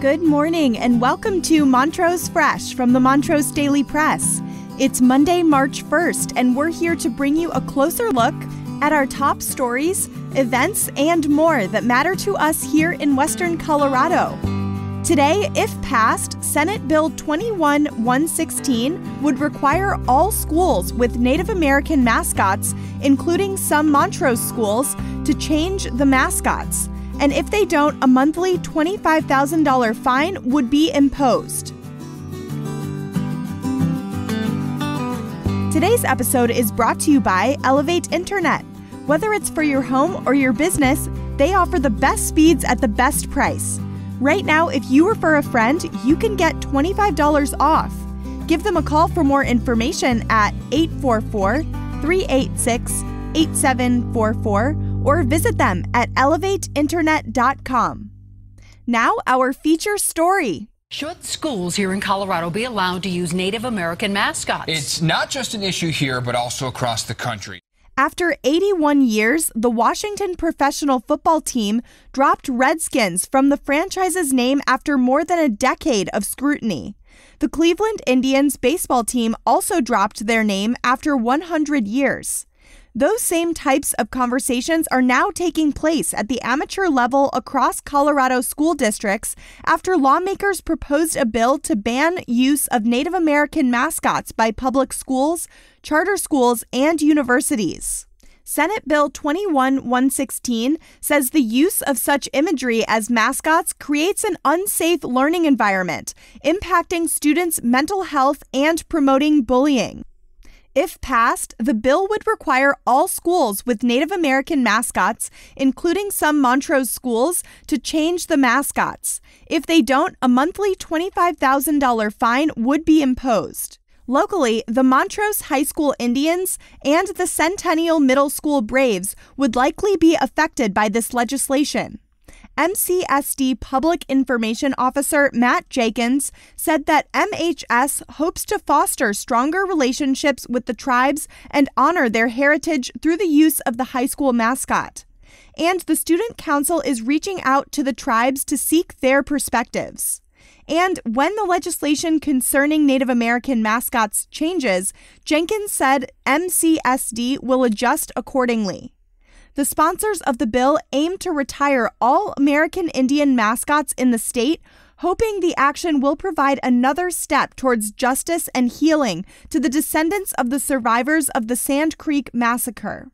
Good morning and welcome to Montrose Fresh from the Montrose Daily Press. It's Monday, March 1st, and we're here to bring you a closer look at our top stories, events, and more that matter to us here in Western Colorado. Today, if passed, Senate Bill 21-116 would require all schools with Native American mascots, including some Montrose schools, to change the mascots. And if they don't, a monthly $25,000 fine would be imposed. Today's episode is brought to you by Elevate Internet. Whether it's for your home or your business, they offer the best speeds at the best price. Right now, if you refer a friend, you can get $25 off. Give them a call for more information at 844-386-8744 or visit them at elevateinternet.com. Now, our feature story. Should schools here in Colorado be allowed to use Native American mascots? It's not just an issue here, but also across the country. After 81 years, the Washington professional football team dropped Redskins from the franchise's name after more than a decade of scrutiny. The Cleveland Indians baseball team also dropped their name after 100 years. Those same types of conversations are now taking place at the amateur level across Colorado school districts after lawmakers proposed a bill to ban use of Native American mascots by public schools, charter schools, and universities. Senate Bill 21-116 says the use of such imagery as mascots creates an unsafe learning environment, impacting students' mental health and promoting bullying. If passed, the bill would require all schools with Native American mascots, including some Montrose schools, to change the mascots. If they don't, a monthly $25,000 fine would be imposed. Locally, the Montrose High School Indians and the Centennial Middle School Braves would likely be affected by this legislation. MCSD Public Information Officer Matt Jenkins said that MHS hopes to foster stronger relationships with the tribes and honor their heritage through the use of the high school mascot. And the Student Council is reaching out to the tribes to seek their perspectives. And when the legislation concerning Native American mascots changes, Jenkins said MCSD will adjust accordingly. The sponsors of the bill aim to retire all American Indian mascots in the state, hoping the action will provide another step towards justice and healing to the descendants of the survivors of the Sand Creek Massacre.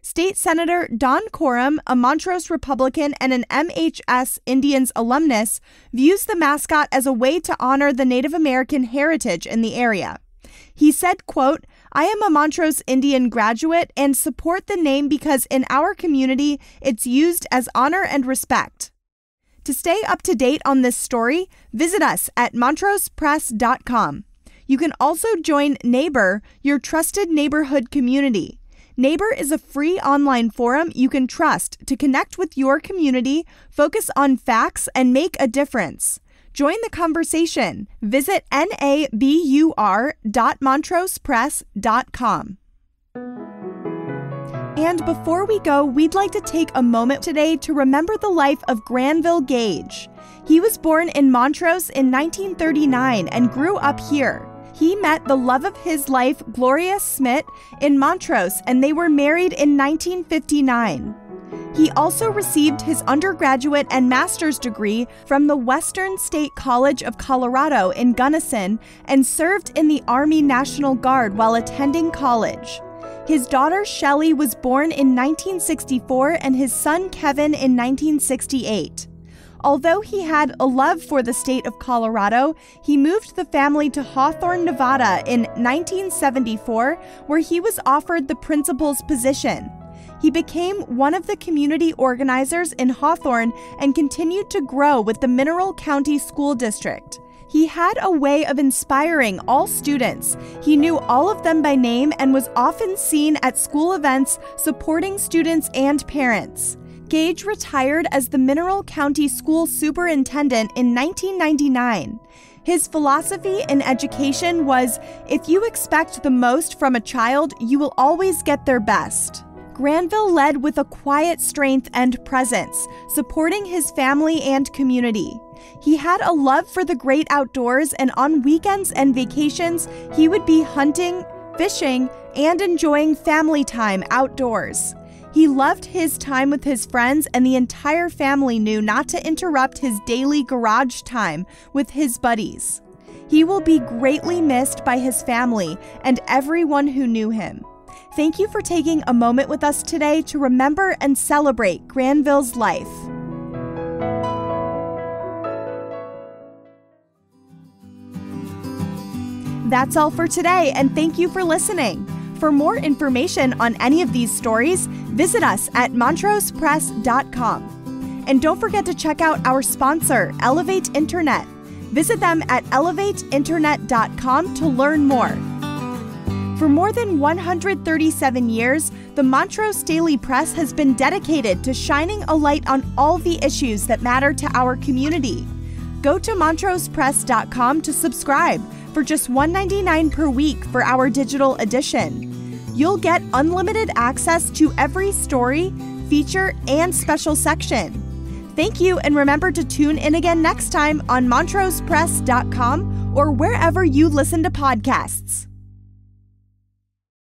State Senator Don Coram, a Montrose Republican and an MHS Indians alumnus, views the mascot as a way to honor the Native American heritage in the area. He said, quote, "I am a Montrose Indian graduate and support the name because in our community, it's used as honor and respect." To stay up to date on this story, visit us at montrosepress.com. You can also join Neighbor, your trusted neighborhood community. Neighbor is a free online forum you can trust to connect with your community, focus on facts, and make a difference. Join the conversation. Visit nabur.montrosepress.com. And before we go, we'd like to take a moment today to remember the life of Granville Gage. He was born in Montrose in 1939 and grew up here. He met the love of his life, Gloria Smith, in Montrose, and they were married in 1959. He also received his undergraduate and master's degree from the Western State College of Colorado in Gunnison and served in the Army National Guard while attending college. His daughter Shelley was born in 1964 and his son Kevin in 1968. Although he had a love for the state of Colorado, he moved the family to Hawthorne, Nevada in 1974, where he was offered the principal's position. He became one of the community organizers in Hawthorne and continued to grow with the Mineral County School District. He had a way of inspiring all students. He knew all of them by name and was often seen at school events supporting students and parents. Gage retired as the Mineral County School Superintendent in 1999. His philosophy in education was, if you expect the most from a child, you will always get their best. Granville led with a quiet strength and presence, supporting his family and community. He had a love for the great outdoors, and on weekends and vacations, he would be hunting, fishing, and enjoying family time outdoors. He loved his time with his friends, and the entire family knew not to interrupt his daily garage time with his buddies. He will be greatly missed by his family and everyone who knew him. Thank you for taking a moment with us today to remember and celebrate Granville's life. That's all for today, and thank you for listening. For more information on any of these stories, visit us at montrosepress.com. And don't forget to check out our sponsor, Elevate Internet. Visit them at elevateinternet.com to learn more. For more than 137 years, the Montrose Daily Press has been dedicated to shining a light on all the issues that matter to our community. Go to montrosepress.com to subscribe for just $1.99 per week for our digital edition. You'll get unlimited access to every story, feature, and special section. Thank you, and remember to tune in again next time on montrosepress.com or wherever you listen to podcasts.